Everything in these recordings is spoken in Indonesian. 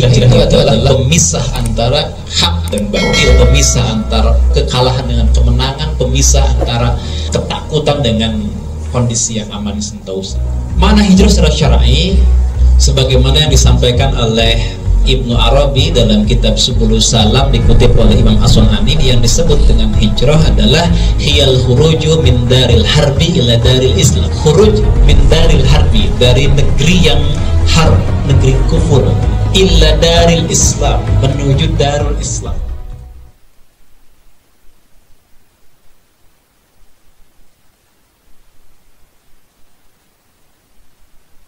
Hijrah itu adalah pemisah antara hak dan batil, pemisah antara kekalahan dengan kemenangan, pemisah antara ketakutan dengan kondisi yang aman di sentosa. Mana hijrah secara syar'i sebagaimana yang disampaikan oleh Ibnu Arabi dalam kitab Subulus Salam dikutip oleh Imam As-Sun'ani, yang disebut dengan hijrah adalah hiyal khuruju min daril harbi ila daril islam. Khuruj min daril harbi, dari negeri yang harb, negeri kufur, illa daril islam, menuju darul islam.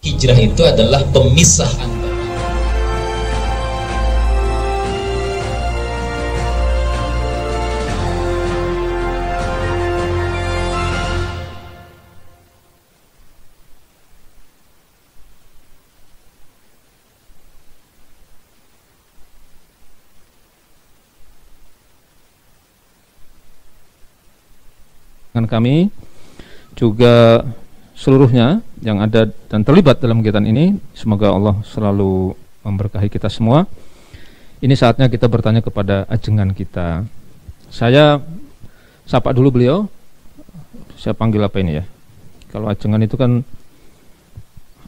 Hijrah itu adalah pemisah antara dengan kami juga seluruhnya yang ada dan terlibat dalam kegiatan ini. Semoga Allah selalu memberkahi kita semua. Ini saatnya kita bertanya kepada ajengan kita. Saya sapa dulu beliau. Saya panggil apa ini ya? Kalau ajengan itu kan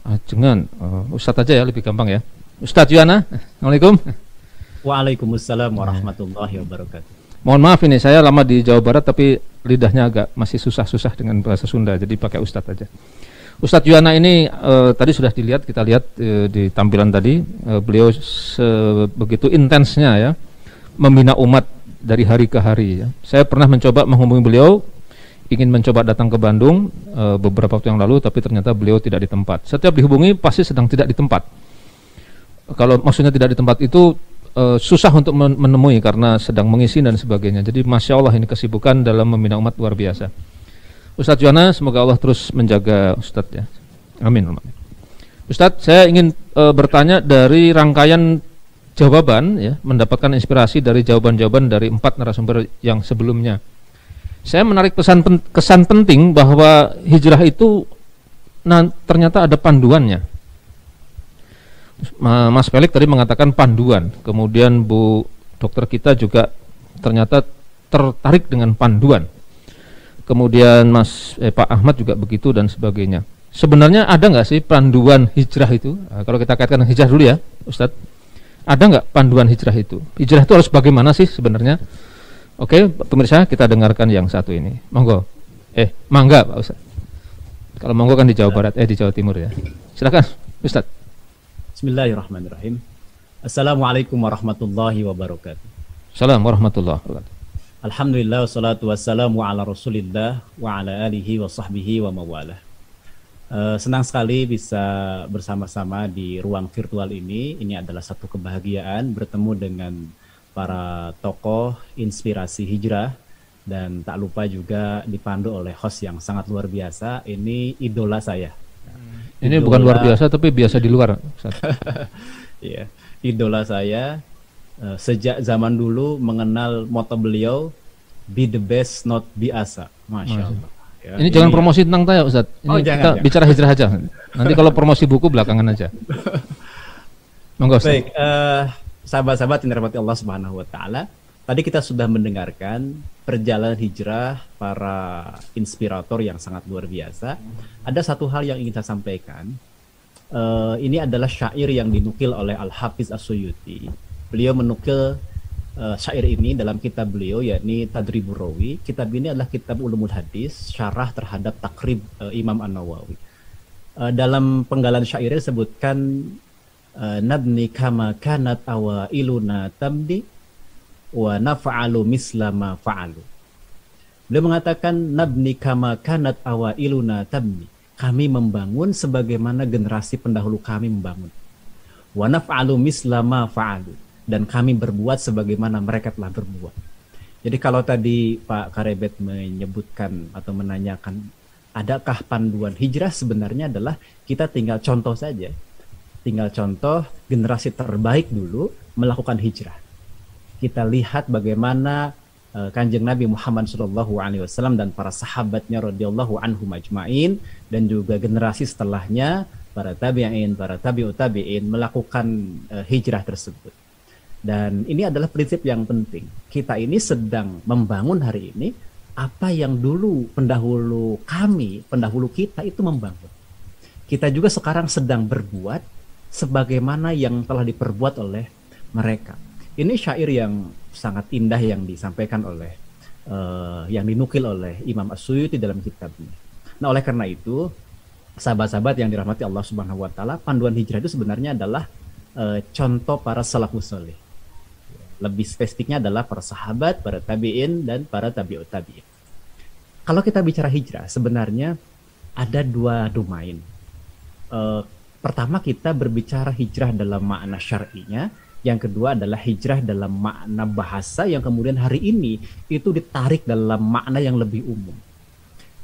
ajengan Ustadz aja ya, lebih gampang ya. Ustadz Yuwana. Assalamualaikum. Waalaikumsalam warahmatullahi wabarakatuh. Mohon maaf ini saya lama di Jawa Barat tapi lidahnya agak masih susah-susah dengan bahasa Sunda, jadi pakai Ustadz aja. Ustadz Yuwana ini tadi sudah kita lihat di tampilan tadi, beliau begitu intensnya ya membina umat dari hari ke hari ya. Saya pernah mencoba menghubungi beliau, ingin mencoba datang ke Bandung beberapa waktu yang lalu, tapi ternyata beliau tidak di tempat. Setiap dihubungi pasti sedang tidak di tempat. Kalau maksudnya tidak di tempat itu susah untuk menemui karena sedang mengisi dan sebagainya. Jadi Masya Allah ini kesibukan dalam membina umat luar biasa. Ustadz Yuwana, semoga Allah terus menjaga Ustadz ya. Amin. Ustadz, saya ingin bertanya dari rangkaian jawaban ya, mendapatkan inspirasi dari jawaban-jawaban dari 4 narasumber yang sebelumnya. Saya menarik kesan penting bahwa hijrah itu ternyata ada panduannya. Mas Felix tadi mengatakan panduan, kemudian Bu dokter kita juga ternyata tertarik dengan panduan, kemudian Pak Ahmad juga begitu dan sebagainya. Sebenarnya ada nggak sih panduan hijrah itu? Kalau kita kaitkan hijrah dulu ya Ustadz, ada nggak panduan hijrah itu? Hijrah itu harus bagaimana sih sebenarnya? Oke pemirsa, kita dengarkan yang satu ini. Monggo, mangga Pak Ustadz. Kalau monggo kan di Jawa Barat, di Jawa Timur ya. Silakan Ustadz. Bismillahirrahmanirrahim. Assalamualaikum warahmatullahi wabarakatuh. Assalamualaikum warahmatullahi wabarakatuh. Alhamdulillah wassalatu wassalamu ala rasulillah wa ala alihi wa sahbihi wa mawalah. Senang sekali bisa bersama-sama di ruang virtual ini. Ini adalah satu kebahagiaan bertemu dengan para tokoh inspirasi hijrah, dan tak lupa juga dipandu oleh host yang sangat luar biasa. Ini idola saya. Ini bukan luar biasa tapi biasa di luar. Iya, idola saya sejak zaman dulu mengenal moto beliau, be the best not biasa. Masya Allah. Ya, ini jangan promosi tentang saya Ustadz. Ini kita bicara hijrah aja. Nanti kalau promosi buku belakangan aja. Monggo Ustadz. Baik, sahabat-sahabat yang dirahmati Allah Subhanahu wa taala. Tadi kita sudah mendengarkan perjalanan hijrah para inspirator yang sangat luar biasa. Ada satu hal yang ingin saya sampaikan. Ini adalah syair yang dinukil oleh Al-Hafiz As-Suyuti. Beliau menukil syair ini dalam kitab beliau, yakni Tadribur Rawi. Kitab ini adalah kitab ulumul hadis, syarah terhadap takrib Imam An-Nawawi. Dalam penggalan syairnya disebutkan nabni kama kanat awailuna tamdi wa naf'alu misla ma fa'alu. Beliau mengatakan nabni kama kanat awailuna tabni. Kami membangun sebagaimana generasi pendahulu kami membangun. Wa naf'alu misla ma fa'alu. Dan kami berbuat sebagaimana mereka telah berbuat. Jadi kalau tadi Pak Karebet menyebutkan atau menanyakan adakah panduan hijrah, sebenarnya adalah kita tinggal contoh saja. Tinggal contoh generasi terbaik dulu melakukan hijrah. Kita lihat bagaimana Kanjeng Nabi Muhammad SAW dan para sahabatnya radhiyallahu anhum ajmain, dan juga generasi setelahnya para tabi'in, para tabi'ut tabi'in melakukan hijrah tersebut. Dan ini adalah prinsip yang penting. Kita ini sedang membangun hari ini apa yang dulu pendahulu kita itu membangun. Kita juga sekarang sedang berbuat sebagaimana yang telah diperbuat oleh mereka. Ini syair yang sangat indah yang disampaikan oleh yang dinukil oleh Imam As-Suyuti dalam kitabnya. Nah, oleh karena itu, sahabat-sahabat yang dirahmati Allah Subhanahu wa taala, panduan hijrah itu sebenarnya adalah contoh para salafus saleh. Lebih spesifiknya adalah para sahabat, para tabi'in, dan para tabi'ut tabi'in. Kalau kita bicara hijrah, sebenarnya ada dua domain. Pertama, kita berbicara hijrah dalam makna syar'inya. Yang kedua adalah hijrah dalam makna bahasa yang kemudian hari ini itu ditarik dalam makna yang lebih umum.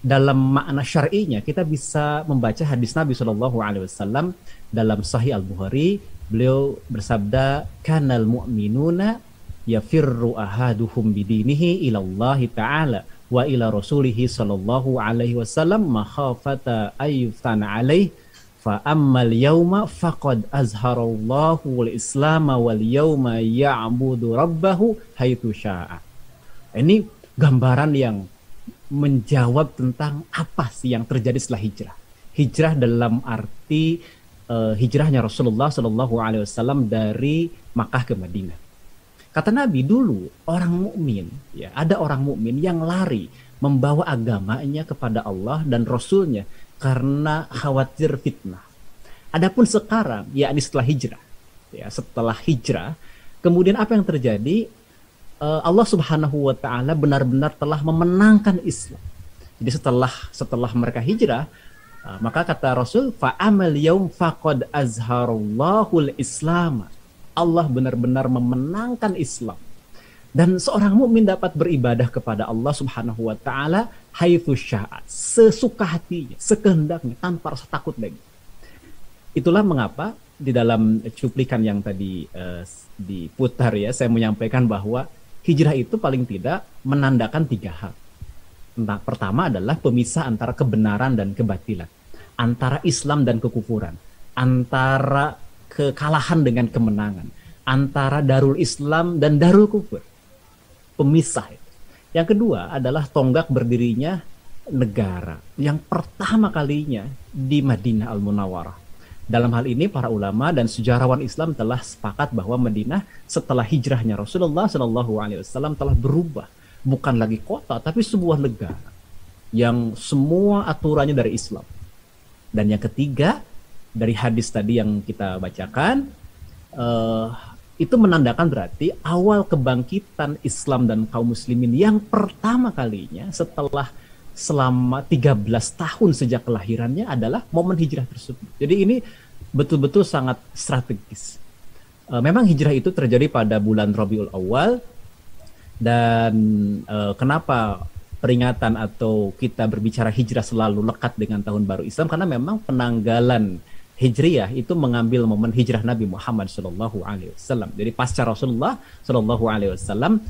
Dalam makna syar'inya, kita bisa membaca hadis Nabi SAW dalam Sahih Al-Bukhari. Beliau bersabda, kanal mu'minuna yafirru ahaduhum bidinihi ilallahi ta'ala wa ila rasulihi sallallahu alaihi wasallam makhafata ayyuftana alaih fa ammal yawma faqad azharallahu al-islam wal yawma ya'budu rabbahu haitsu sya'a. Ini gambaran yang menjawab tentang apa sih yang terjadi setelah hijrah. Hijrah dalam arti hijrahnya Rasulullah Shallallahu Alaihi Wasallam dari Makkah ke Madinah. Kata Nabi, dulu orang mukmin, ya, ada orang mukmin yang lari membawa agamanya kepada Allah dan Rasulnya karena khawatir fitnah. Adapun sekarang, yakni setelah hijrah, ya, setelah hijrah, kemudian apa yang terjadi? Allah Subhanahu Wa Taala benar-benar telah memenangkan Islam. Jadi setelah mereka hijrah, maka kata Rasul, fa'amal yaum faqad azharullahul islam. Allah benar-benar memenangkan Islam. Dan seorang mukmin dapat beribadah kepada Allah Subhanahu wa taala haitsu sya'a, sesuka hatinya, sekehendaknya, tanpa rasa takut lagi. Itulah mengapa di dalam cuplikan yang tadi diputar, ya, saya menyampaikan bahwa hijrah itu paling tidak menandakan tiga hal. Pertama adalah pemisah antara kebenaran dan kebatilan, antara Islam dan kekufuran, antara kekalahan dengan kemenangan, antara Darul Islam dan Darul Kufur. Pemisah itu. Yang kedua adalah tonggak berdirinya negara yang pertama kalinya di Madinah Al-Munawwarah. Dalam hal ini para ulama dan sejarawan Islam telah sepakat bahwa Madinah setelah hijrahnya Rasulullah SAW telah berubah. Bukan lagi kota, tapi sebuah negara yang semua aturannya dari Islam. Dan yang ketiga, dari hadis tadi yang kita bacakan, itu menandakan berarti awal kebangkitan Islam dan kaum muslimin yang pertama kalinya setelah selama 13 tahun sejak kelahirannya adalah momen hijrah tersebut. Jadi ini betul-betul sangat strategis. Memang hijrah itu terjadi pada bulan Rabiul Awal. Dan kenapa peringatan atau kita berbicara hijrah selalu lekat dengan tahun baru Islam? Karena memang penanggalan Hijriyah itu mengambil momen hijrah Nabi Muhammad SAW. Jadi pasca Rasulullah SAW,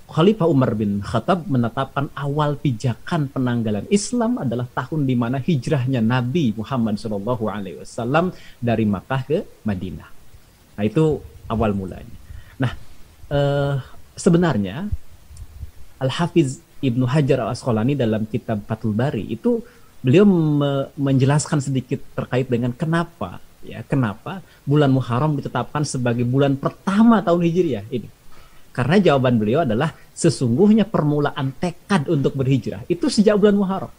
Khalifah Umar bin Khattab menetapkan awal pijakan penanggalan Islam adalah tahun di mana hijrahnya Nabi Muhammad SAW dari Makkah ke Madinah. Nah, itu awal mulanya. Nah, sebenarnya Al-Hafiz Ibnu Hajar Al-Asqalani dalam kitab Fathul Bari itu beliau menjelaskan sedikit terkait dengan kenapa bulan Muharram ditetapkan sebagai bulan pertama tahun Hijriah ini. Karena jawaban beliau adalah sesungguhnya permulaan tekad untuk berhijrah itu sejak bulan Muharram.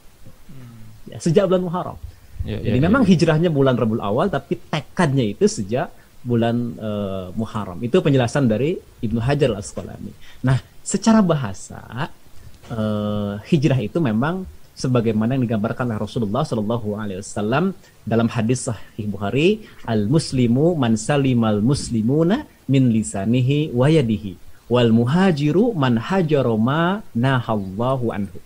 Ya, sejak bulan Muharram. Jadi memang hijrahnya bulan Rabiul Awal, tapi tekadnya itu sejak bulan Muharram. Itu penjelasan dari Ibnu Hajar Al-Asqalani. Nah, secara bahasa hijrah itu memang sebagaimana yang digambarkan oleh Rasulullah SAW dalam hadis Sahih Bukhari, al-muslimu man salimal muslimuna min lisanihi wa yadihi wal muhajiru man hajara ma nahallahu anhu.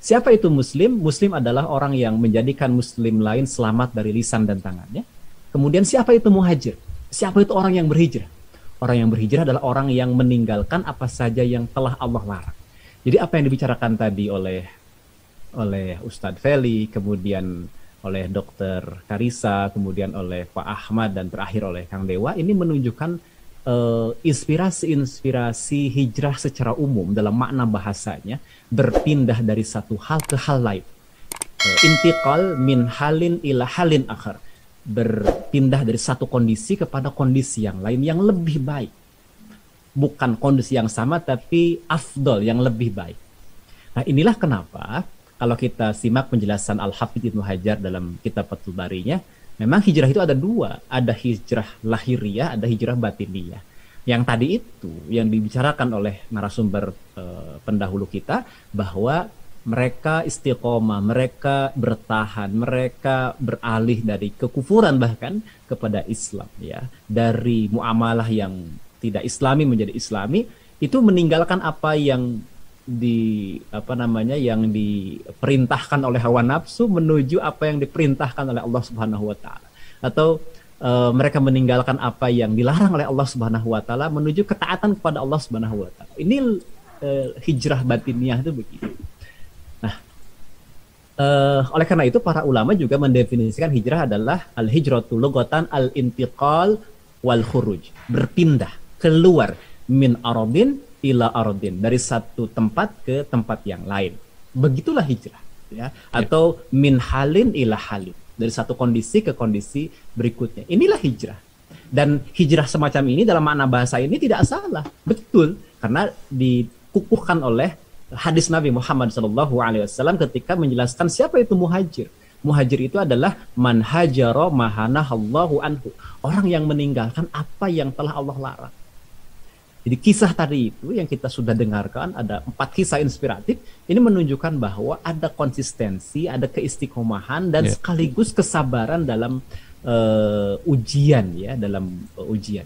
Siapa itu muslim? Muslim adalah orang yang menjadikan muslim lain selamat dari lisan dan tangannya. Kemudian siapa itu muhajir? Siapa itu orang yang berhijrah? Orang yang berhijrah adalah orang yang meninggalkan apa saja yang telah Allah larang. Jadi apa yang dibicarakan tadi oleh Ustadz Feli, kemudian oleh Dr. Karisa, kemudian oleh Pak Ahmad, dan terakhir oleh Kang Dewa, ini menunjukkan inspirasi hijrah secara umum dalam makna bahasanya berpindah dari satu hal ke hal lain. Intiqal min halin ila halin akhar, berpindah dari satu kondisi kepada kondisi yang lain yang lebih baik. Bukan kondisi yang sama, tapi afdol, yang lebih baik. Nah, inilah kenapa kalau kita simak penjelasan Al-Hafidz Ibnu Hajar dalam kitab Fathul Barinya, memang hijrah itu ada dua, ada hijrah lahiriah, ada hijrah batiniyah. Yang tadi itu yang dibicarakan oleh narasumber pendahulu kita, bahwa mereka istiqomah, mereka bertahan, mereka beralih dari kekufuran bahkan kepada Islam, ya, dari muamalah yang tidak Islami menjadi Islami, itu meninggalkan apa yang yang diperintahkan oleh hawa nafsu menuju apa yang diperintahkan oleh Allah Subhanahu wa taala, atau mereka meninggalkan apa yang dilarang oleh Allah Subhanahu wa taala menuju ketaatan kepada Allah Subhanahu wa taala. Ini hijrah batiniyah itu begitu. Nah, oleh karena itu para ulama juga mendefinisikan hijrah adalah al-hijratu lughatan al-intiqal wal khuruj, berpindah, keluar min aradin ila aradin, dari satu tempat ke tempat yang lain. Begitulah hijrah, ya. Atau min halin ila halin, dari satu kondisi ke kondisi berikutnya. Inilah hijrah. Dan hijrah semacam ini dalam makna bahasa ini tidak salah, betul, karena dikukuhkan oleh hadis Nabi Muhammad SAW ketika menjelaskan siapa itu muhajir. Muhajir itu adalah man hajara mahanahallahu anhu, orang yang meninggalkan apa yang telah Allah larang. Jadi kisah tadi itu yang kita sudah dengarkan, ada 4 kisah inspiratif, ini menunjukkan bahwa ada konsistensi, ada keistiqomahan, dan sekaligus kesabaran dalam ujian, ya, dalam ujian.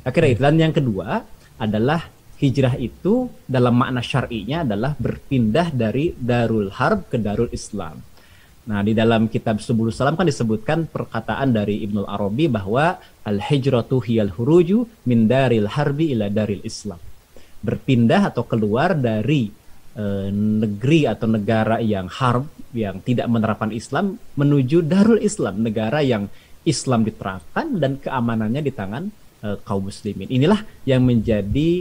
Akhirnya itu. Dan yang kedua adalah hijrah itu dalam makna syar'inya adalah berpindah dari Darul Harb ke Darul Islam. Nah, di dalam kitab Subulus Salam kan disebutkan perkataan dari Ibnul Arabi bahwa al-hijratu hiyal huruju min daril harbi ila daril Islam. Berpindah atau keluar dari negeri atau negara yang harb, yang tidak menerapkan Islam, menuju Darul Islam, negara yang Islam diterapkan dan keamanannya di tangan kaum muslimin. Inilah yang menjadi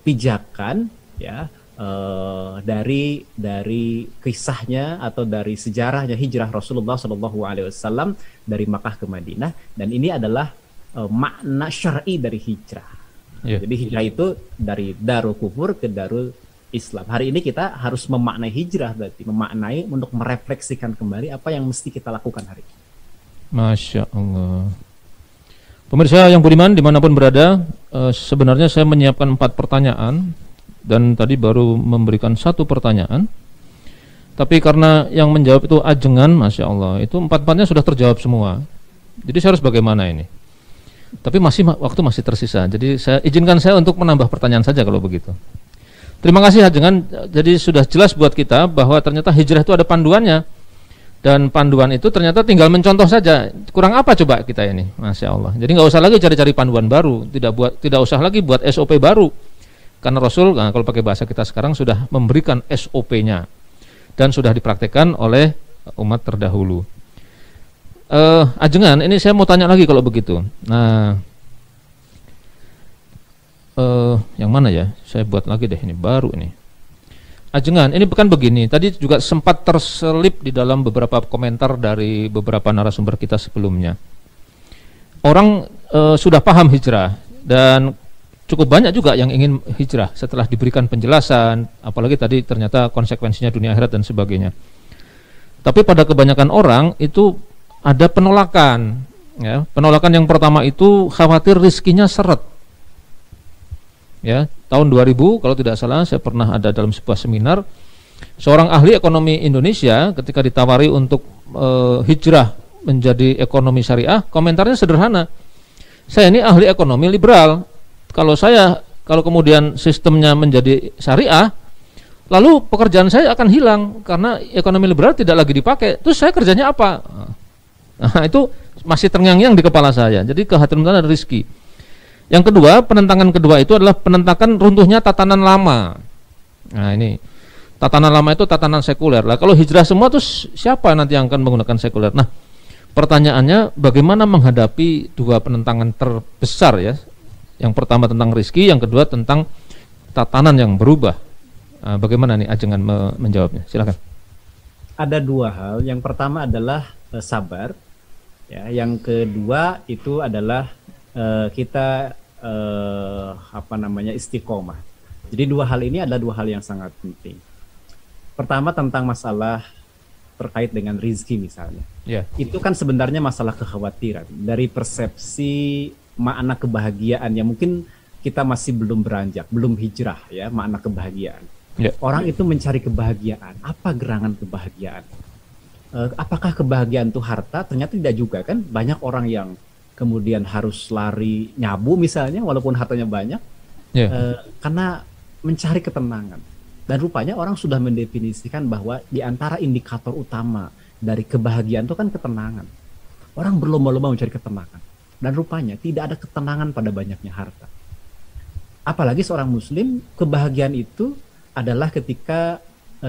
pijakan, ya, dari kisahnya atau dari sejarahnya hijrah Rasulullah SAW dari Makkah ke Madinah, dan ini adalah makna syar'i dari hijrah. Jadi hijrah itu dari Darul Kufur ke Darul Islam. Hari ini kita harus memaknai hijrah, berarti memaknai untuk merefleksikan kembali apa yang mesti kita lakukan hari ini. Masya Allah. Pemirsa yang budiman dimanapun berada, sebenarnya saya menyiapkan 4 pertanyaan dan tadi baru memberikan 1 pertanyaan. Tapi karena yang menjawab itu ajengan, Masya Allah, itu 4-4-nya sudah terjawab semua. Jadi saya harus bagaimana ini? Tapi waktu masih tersisa. Jadi izinkan saya untuk menambah pertanyaan saja kalau begitu. Terima kasih ajengan. Jadi sudah jelas buat kita bahwa ternyata hijrah itu ada panduannya. Dan panduan itu ternyata tinggal mencontoh saja. Kurang apa coba kita ini? Masya Allah. Jadi nggak usah lagi cari-cari panduan baru. Tidak usah lagi buat SOP baru. Karena Rasul, kalau pakai bahasa kita sekarang, sudah memberikan SOP-nya. Dan sudah dipraktekkan oleh umat terdahulu. Ajengan, ini saya mau tanya lagi kalau begitu. Nah, yang mana ya? Saya buat lagi deh, ini baru ini. Ajengan, ini bukan begini. Tadi juga sempat terselip di dalam beberapa komentar dari beberapa narasumber kita sebelumnya. Orang sudah paham hijrah dan cukup banyak juga yang ingin hijrah setelah diberikan penjelasan, apalagi tadi ternyata konsekuensinya dunia akhirat dan sebagainya. Tapi pada kebanyakan orang itu ada penolakan, ya. Penolakan yang pertama itu khawatir rizkinya seret. Ya, tahun 2000 kalau tidak salah saya pernah ada dalam sebuah seminar, seorang ahli ekonomi Indonesia ketika ditawari untuk hijrah menjadi ekonomi syariah, komentarnya sederhana. Saya ini ahli ekonomi liberal. Kalau kemudian sistemnya menjadi syariah, lalu pekerjaan saya akan hilang karena ekonomi liberal tidak lagi dipakai. Terus saya kerjanya apa? Nah, itu masih terngiang-ngiang di kepala saya. Jadi kekhawatiran ada rizki. Yang kedua, penentangan kedua itu adalah penentakan runtuhnya tatanan lama. Nah, ini Tatanan lama itu tatanan sekuler. Lah kalau hijrah semua terus siapa nanti yang akan menggunakan sekuler? Nah, pertanyaannya bagaimana menghadapi dua penentangan terbesar ya? Yang pertama tentang rizki, yang kedua tentang tatanan yang berubah. Bagaimana nih Ajengan menjawabnya? Silakan. Ada dua hal. Yang pertama adalah sabar. Ya, yang kedua itu adalah kita istiqomah. Jadi dua hal ini adalah dua hal yang sangat penting. Pertama tentang masalah terkait dengan rizki misalnya. Yeah. Itu kan sebenarnya masalah kekhawatiran dari persepsi makna kebahagiaan yang mungkin kita masih belum beranjak, belum hijrah ya, makna kebahagiaan. Yeah. Orang itu mencari kebahagiaan. Apa gerangan kebahagiaan? Apakah kebahagiaan itu harta? Ternyata tidak juga kan. Banyak orang yang kemudian harus lari nyabu misalnya walaupun hartanya banyak. Yeah. Karena mencari ketenangan. Dan rupanya orang sudah mendefinisikan bahwa di antara indikator utama dari kebahagiaan itu kan ketenangan. Orang berlomba-lomba mencari ketenangan. Dan rupanya tidak ada ketenangan pada banyaknya harta. Apalagi seorang muslim, kebahagiaan itu adalah ketika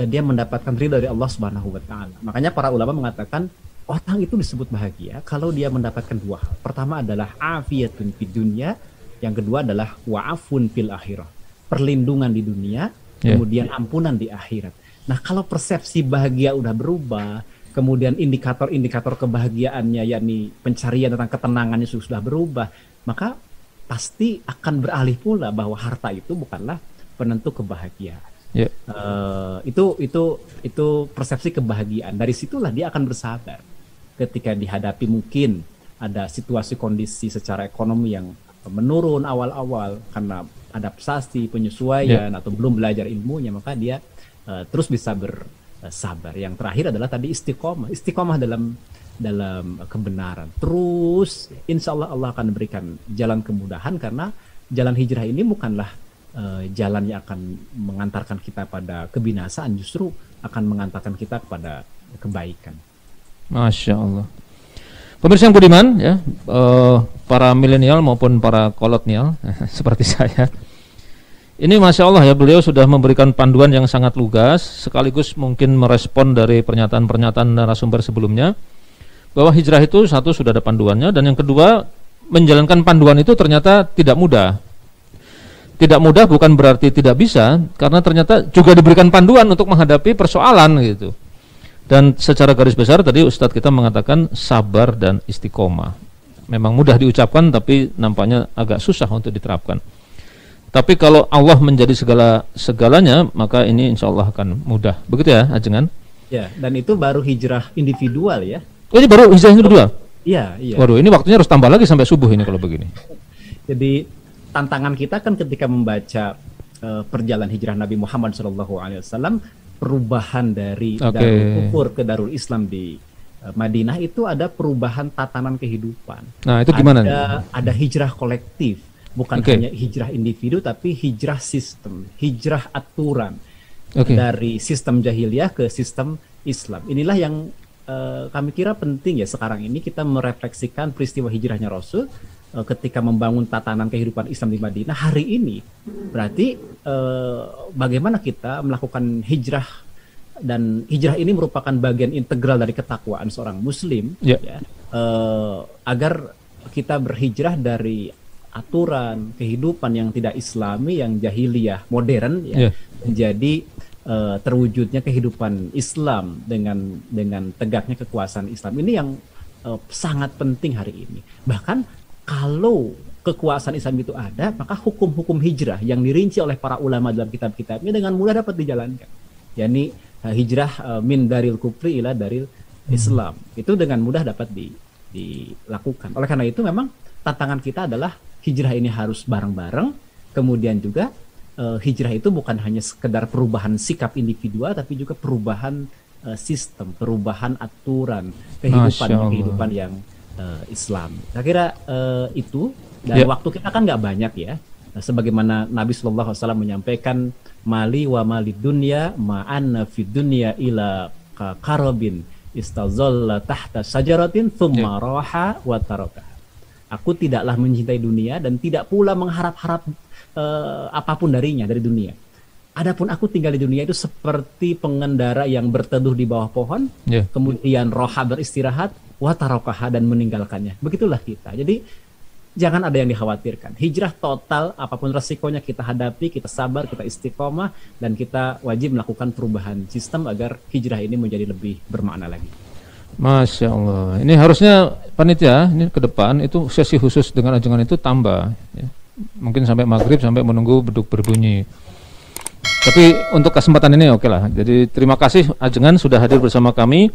dia mendapatkan ridha dari Allah Subhanahu wa taala. Makanya para ulama mengatakan orang itu disebut bahagia kalau dia mendapatkan dua hal. Pertama adalah afiyatun fid dunya, yang kedua adalah wa'afun fil akhirah. Perlindungan di dunia, kemudian ampunan di akhirat. Nah, kalau persepsi bahagia udah berubah, kemudian indikator-indikator kebahagiaannya yakni pencarian tentang ketenangannya sudah berubah, maka pasti akan beralih pula bahwa harta itu bukanlah penentu kebahagiaan. Yeah. Itu persepsi kebahagiaan. Dari situlah dia akan bersabar ketika dihadapi mungkin ada situasi kondisi secara ekonomi yang menurun awal-awal karena adaptasi, penyesuaian atau belum belajar ilmunya, maka dia terus bisa bersabar. Yang terakhir adalah tadi istiqomah dalam kebenaran. Terus insya Allah Allah akan berikan jalan kemudahan karena jalan hijrah ini bukanlah jalan yang akan mengantarkan kita pada kebinasaan, justru akan mengantarkan kita kepada kebaikan. Masya Allah. Pemirsa yang budiman ya, para milenial maupun para kolotnial seperti saya, ini Masya Allah ya, beliau sudah memberikan panduan yang sangat lugas, sekaligus mungkin merespon dari pernyataan-pernyataan narasumber sebelumnya, bahwa hijrah itu satu sudah ada panduannya, dan yang kedua menjalankan panduan itu ternyata tidak mudah. Tidak mudah bukan berarti tidak bisa, karena ternyata juga diberikan panduan untuk menghadapi persoalan gitu. Dan secara garis besar tadi Ustadz kita mengatakan sabar dan istiqomah. Memang mudah diucapkan tapi nampaknya agak susah untuk diterapkan. Tapi kalau Allah menjadi segalanya, maka ini insya Allah akan mudah. Begitu ya Ajengan? Ya, dan itu baru hijrah individual ya. Oh, ini baru hijrah individual? Iya. Waduh, ini waktunya harus tambah lagi sampai subuh ini kalau begini. Jadi tantangan kita kan ketika membaca perjalanan hijrah Nabi Muhammad SAW, perubahan dari Darul Kufur ke Darul Islam di Madinah itu ada perubahan tatanan kehidupan. Nah, itu gimana? Ada hijrah kolektif, bukan hanya hijrah individu, tapi hijrah sistem, hijrah aturan dari sistem jahiliyah ke sistem Islam. Inilah yang kami kira penting ya sekarang ini kita merefleksikan peristiwa hijrahnya Rasul ketika membangun tatanan kehidupan Islam di Madinah hari ini. Berarti bagaimana kita melakukan hijrah, dan hijrah ini merupakan bagian integral dari ketakwaan seorang muslim ya, agar kita berhijrah dari aturan kehidupan yang tidak islami, yang jahiliyah modern ya, menjadi terwujudnya kehidupan Islam dengan tegaknya kekuasaan Islam. Ini yang sangat penting hari ini. Bahkan kalau kekuasaan Islam itu ada, maka hukum-hukum hijrah yang dirinci oleh para ulama dalam kitab-kitabnya dengan mudah dapat dijalankan. yakni hijrah min daril kufri ila daril Islam. Itu dengan mudah dapat dilakukan. Oleh karena itu memang tantangan kita adalah hijrah ini harus bareng-bareng. Kemudian juga hijrah itu bukan hanya sekedar perubahan sikap individual, tapi juga perubahan sistem, perubahan aturan kehidupan yang Islam. Saya kira itu, dan waktu kita kan nggak banyak ya. Sebagaimana Nabi Sallallahu Alaihi Wasallam menyampaikan, mali wa mali dunya ma'anna fid dunya ila karobin istazalla tahta sajaratin thumma raha wa taraka. Aku tidaklah mencintai dunia dan tidak pula mengharap-harap apapun dari dunia. Adapun aku tinggal di dunia itu seperti pengendara yang berteduh di bawah pohon, kemudian roha beristirahat, watarokaha dan meninggalkannya. Begitulah kita. Jadi jangan ada yang dikhawatirkan. Hijrah total, apapun resikonya kita hadapi, kita sabar, kita istiqomah, dan kita wajib melakukan perubahan sistem agar hijrah ini menjadi lebih bermakna lagi. Masya Allah. Ini harusnya panitia ini ke depan itu sesi khusus dengan ajengan itu tambah. Ya. Mungkin sampai maghrib, sampai menunggu beduk berbunyi. Tapi untuk kesempatan ini oke lah. Jadi terima kasih ajengan sudah hadir bersama kami.